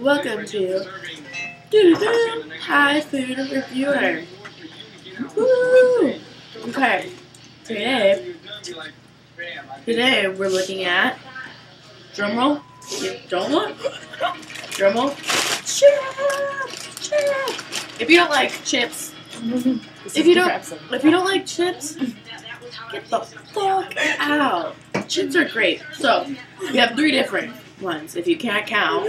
Welcome to Doo-doo-doo High Food Reviewer. Woo! Okay, today we're looking at drumroll. Drumroll. Chip. If you don't like chips, if you don't like chips, get the fuck out. Chips are great. So we have 3 different ones. If you can't count,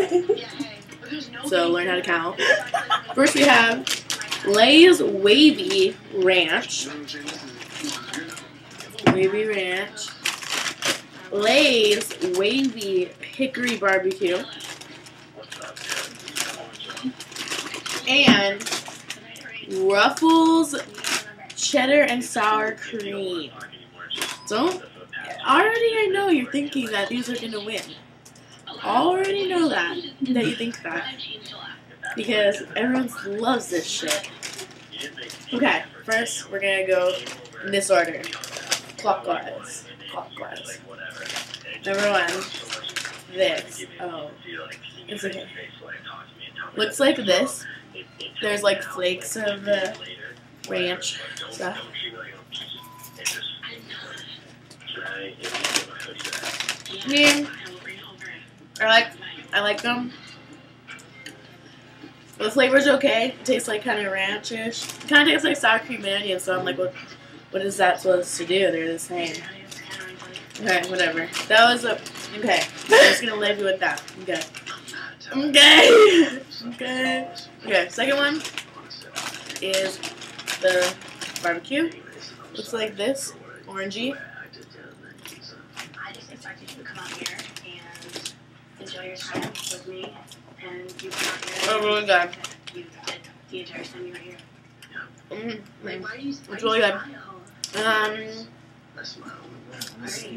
so learn how to count. First we have Lay's Wavy Ranch. Wavy Ranch. Lay's Wavy Hickory Barbecue. And Ruffles Cheddar and Sour Cream. I know you're thinking that these are gonna win. Already know that you think that. Because everyone loves this shit. Okay, first we're gonna go in this order. Clockwise. Number 1. This. Oh. It's okay. Looks like this. There's like flakes of ranch stuff. I like them. The flavor's okay. It tastes like kind of ranch-ish. It kind of tastes like sour cream and onion, so I'm like, what is that supposed to do? They're the same. Okay, whatever. That was a... Okay. I'm just gonna leave you with that. Okay, second one is the barbecue. Looks like this. Orangey. I just expected you to come out here and enjoy your time with me, and you come out here. Oh, really good. You did the entire time you were here. It's really good.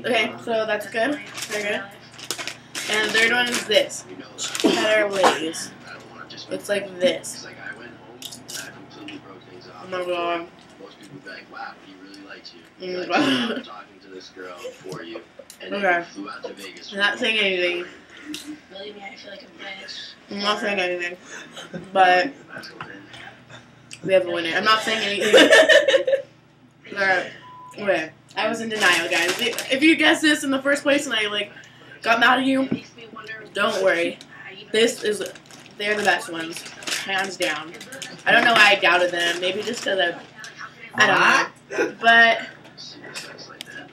Okay, so that's good. Very good. And the third one is this. Cheddar Lays. Looks like this. Oh my god. I'm talking to this girl for you. Okay. I'm not saying anything. Believe me, I feel like a bitch. I'm not saying anything. But we have a winner. I'm not saying anything. Alright. Okay. I was in denial, guys. If you guessed this in the first place and I got mad at you, don't worry. They're the best ones. Hands down. I don't know why I doubted them. Maybe just because I don't know. But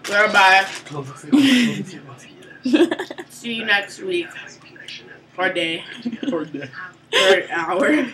we're back. See you next week. Or day. Or hour.